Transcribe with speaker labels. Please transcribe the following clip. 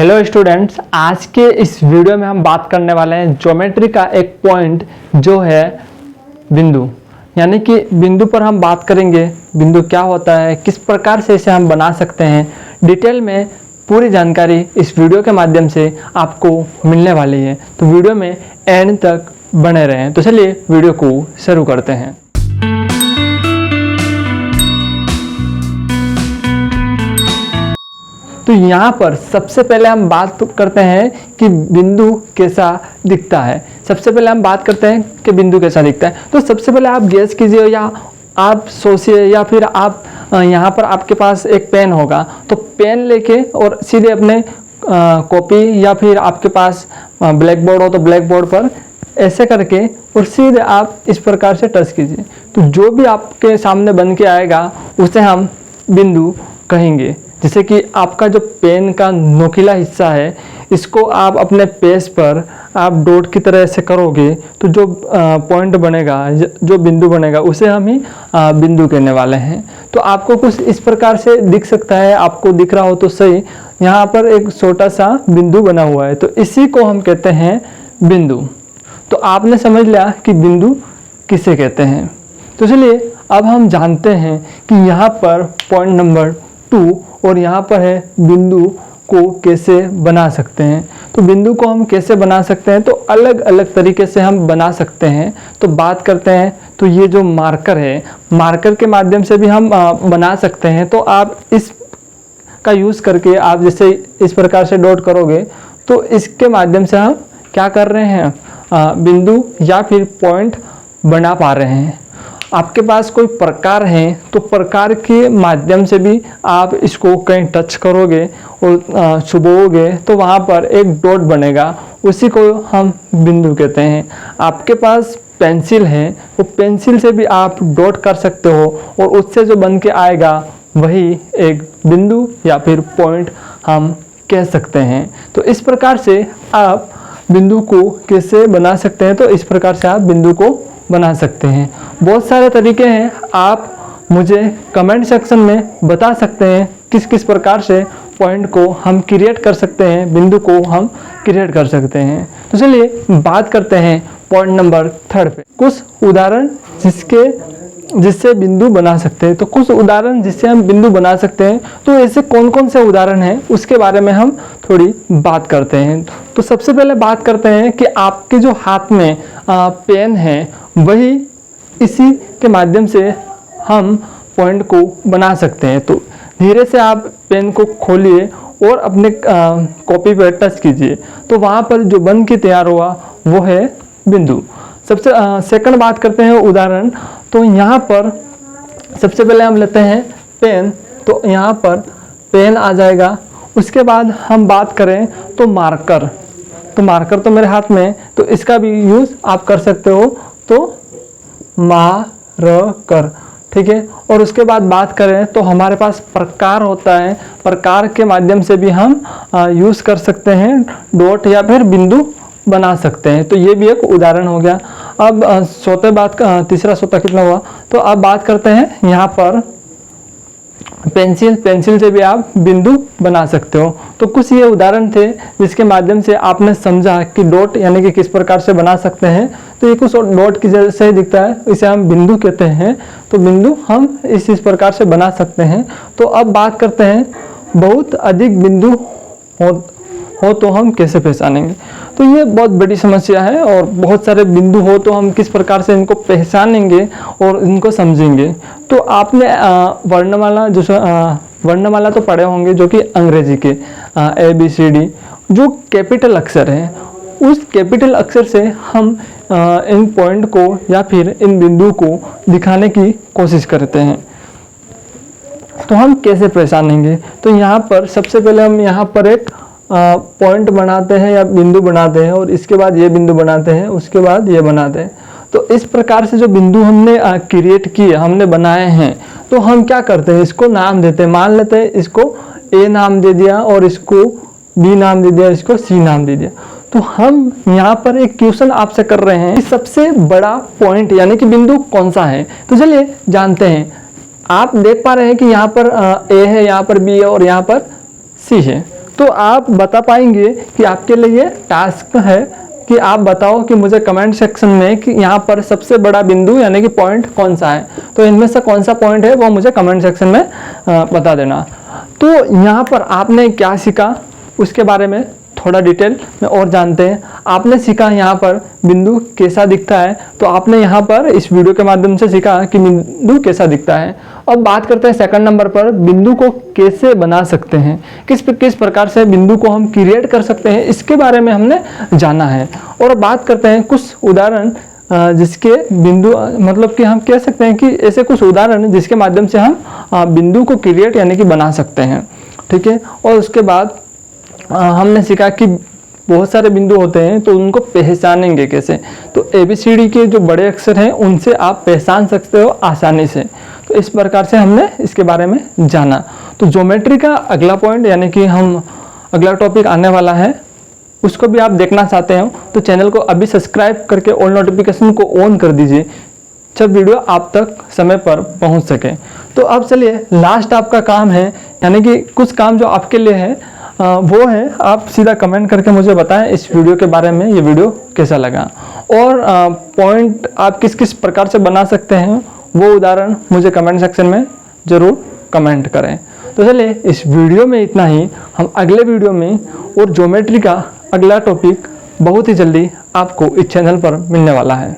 Speaker 1: Hello students, आज के इस वीडियो में हम बात करने वाले हैं ज्योमेट्री का एक पॉइंट जो है बिंदु। यानी कि बिंदु पर हम बात करेंगे बिंदु क्या होता है, किस प्रकार से इसे हम बना सकते हैं। डिटेल में पूरी जानकारी इस वीडियो के माध्यम से आपको मिलने वाली है, तो वीडियो में एंड तक बने रहें। तो चलिए वीडियो को शुरू करते हैं। तो यहाँ पर सबसे पहले हम बात करते हैं कि बिंदु कैसा दिखता है। सबसे पहले हम बात करते हैं कि बिंदु कैसा दिखता है। तो सबसे पहले आप गेस कीजिए या आप सोचिए या फिर आप यहाँ पर आपके पास एक पेन होगा, तो पेन लेके और सीधे अपने कॉपी या फिर आपके पास ब्लैक बोर्ड हो तो ब्लैक बोर्ड पर ऐसे करके और सीधे आप इस प्रकार से टच कीजिए। तो जो भी आपके सामने बन के आएगा उसे हम बिंदु कहेंगे। जैसे कि आपका जो पेन का नोकीला हिस्सा है, इसको आप अपने पेज पर आप डॉट की तरह से करोगे तो जो पॉइंट बनेगा, जो बिंदु बनेगा, उसे हम ही बिंदु कहने वाले हैं। तो आपको कुछ इस प्रकार से दिख सकता है, आपको दिख रहा हो तो सही। यहाँ पर एक छोटा सा बिंदु बना हुआ है, तो इसी को हम कहते हैं बिंदु। तो आपने समझ लिया कि बिंदु किसे कहते हैं। तो चलिए अब हम जानते हैं कि यहाँ पर पॉइंट नंबर 2 और यहाँ पर है बिंदु को कैसे बना सकते हैं। तो बिंदु को हम कैसे बना सकते हैं, तो अलग अलग तरीके से हम बना सकते हैं। तो बात करते हैं, तो ये जो मार्कर है, मार्कर के माध्यम से भी हम बना सकते हैं। तो आप इस का यूज़ करके आप जैसे इस प्रकार से डॉट करोगे तो इसके माध्यम से हम क्या कर रहे हैं, बिंदु या फिर पॉइंट बना पा रहे हैं। आपके पास कोई प्रकार है तो प्रकार के माध्यम से भी आप इसको कहीं टच करोगे और छुओगे तो वहाँ पर एक डॉट बनेगा, उसी को हम बिंदु कहते हैं। आपके पास पेंसिल है, वो पेंसिल से भी आप डॉट कर सकते हो और उससे जो बन के आएगा वही एक बिंदु या फिर पॉइंट हम कह सकते हैं। तो इस प्रकार से आप बिंदु को कैसे बना सकते हैं, तो इस प्रकार से आप बिंदु को बना सकते हैं। बहुत सारे तरीके हैं, आप मुझे कमेंट सेक्शन में बता सकते हैं किस किस प्रकार से पॉइंट को हम क्रिएट कर सकते हैं, बिंदु को हम क्रिएट कर सकते हैं। तो चलिए बात करते हैं पॉइंट नंबर 3 पे, कुछ उदाहरण जिससे बिंदु बना सकते हैं। तो कुछ उदाहरण जिससे हम बिंदु बना सकते हैं, तो ऐसे कौन कौन से उदाहरण हैं उसके बारे में हम थोड़ी बात करते हैं। तो सबसे पहले बात करते हैं कि आपके जो हाथ में पेन है, वही इसी के माध्यम से हम पॉइंट को बना सकते हैं। तो धीरे से आप पेन को खोलिए और अपने कॉपी पर टच कीजिए, तो वहाँ पर जो बन के तैयार हुआ वो है बिंदु। सबसे सेकंड बात करते हैं उदाहरण। तो यहाँ पर सबसे पहले हम लेते हैं पेन, तो यहाँ पर पेन आ जाएगा। उसके बाद हम बात करें तो मार्कर, तो मार्कर तो मेरे हाथ में, तो इसका भी यूज़ आप कर सकते हो, तो मार्कर, ठीक है। और उसके बाद बात करें तो हमारे पास प्रकार होता है, प्रकार के माध्यम से भी हम यूज़ कर सकते हैं, डॉट या फिर बिंदु बना सकते हैं। तो ये भी एक उदाहरण हो गया। अब तीसरा सोता कितना हुआ, तो अब बात करते हैं यहाँ पर पेंसिल से भी आप बिंदु बना सकते हो। तो कुछ ये उदाहरण थे जिसके माध्यम से आपने समझा कि डॉट यानी कि किस प्रकार से बना सकते हैं। तो ये कुछ डॉट की जैसे ही दिखता है, इसे हम बिंदु कहते हैं। तो बिंदु हम इस प्रकार से बना सकते हैं। तो अब बात करते हैं बहुत अधिक बिंदु हो तो हम कैसे पहचानेंगे। तो ये बहुत बड़ी समस्या है और बहुत सारे बिंदु हो तो हम किस प्रकार से इनको पहचानेंगे और इनको समझेंगे। तो आपने वर्णमाला तो पढ़े होंगे, जो कि अंग्रेजी के ABCD, जो कैपिटल अक्षर हैं, उस कैपिटल अक्षर से हम इन पॉइंट को या फिर इन बिंदु को दिखाने की कोशिश करते हैं। तो हम कैसे पहचानेंगे, तो यहाँ पर सबसे पहले हम यहाँ पर एक पॉइंट बनाते हैं या बिंदु बनाते हैं और इसके बाद ये बिंदु बनाते हैं, उसके बाद ये बनाते हैं। तो इस प्रकार से जो बिंदु हमने क्रिएट किए, हमने बनाए हैं, तो हम क्या करते हैं, इसको नाम देते हैं। मान लेते हैं इसको A नाम दे दिया और इसको B नाम दे दिया, इसको C नाम दे दिया। तो हम यहाँ पर एक क्वेश्चन आपसे कर रहे हैं कि सबसे बड़ा पॉइंट यानी कि बिंदु कौन सा है। तो चलिए जानते हैं। आप देख पा रहे हैं कि यहाँ पर A है, यहाँ पर B है और यहाँ पर C है। तो तो आप बता पाएंगे कि आपके लिए ये टास्क है कि आप बताओ कि मुझे कमेंट सेक्शन में कि यहाँ पर सबसे बड़ा बिंदु यानी कि पॉइंट कौन सा है। तो इनमें से कौन सा पॉइंट है वो मुझे कमेंट सेक्शन में बता देना। तो यहाँ पर आपने क्या सीखा उसके बारे में थोड़ा डिटेल में और जानते हैं। आपने सीखा यहाँ पर बिंदु कैसा दिखता है, तो आपने यहाँ पर इस वीडियो के माध्यम से सीखा कि बिंदु कैसा दिखता है। अब बात करते हैं सेकंड नंबर पर, बिंदु को कैसे बना सकते हैं, किस प्रकार से बिंदु को हम क्रिएट कर सकते हैं, इसके बारे में हमने जाना है। और बात करते हैं कुछ उदाहरण जिसके बिंदु मतलब कि हम कह सकते हैं कि ऐसे कुछ उदाहरण जिसके माध्यम से हम बिंदु को क्रिएट यानी कि बना सकते हैं, ठीक है। और उसके बाद हमने सीखा कि बहुत सारे बिंदु होते हैं तो उनको पहचानेंगे कैसे। तो ABCD के जो बड़े अक्षर हैं उनसे आप पहचान सकते हो आसानी से। तो इस प्रकार से हमने इसके बारे में जाना। तो ज्योमेट्री का अगला पॉइंट यानी कि हम अगला टॉपिक आने वाला है, उसको भी आप देखना चाहते हो तो चैनल को अभी सब्सक्राइब करके ऑल नोटिफिकेशन को ऑन कर दीजिए जब वीडियो आप तक समय पर पहुंच सके। तो अब चलिए लास्ट आपका काम है, यानी कि कुछ काम जो आपके लिए है वो है आप सीधा कमेंट करके मुझे बताएं इस वीडियो के बारे में, ये वीडियो कैसा लगा और पॉइंट आप किस किस प्रकार से बना सकते हैं वो उदाहरण मुझे कमेंट सेक्शन में ज़रूर कमेंट करें। तो चलिए इस वीडियो में इतना ही। हम अगले वीडियो में और ज्योमेट्री का अगला टॉपिक बहुत ही जल्दी आपको इस चैनल पर मिलने वाला है।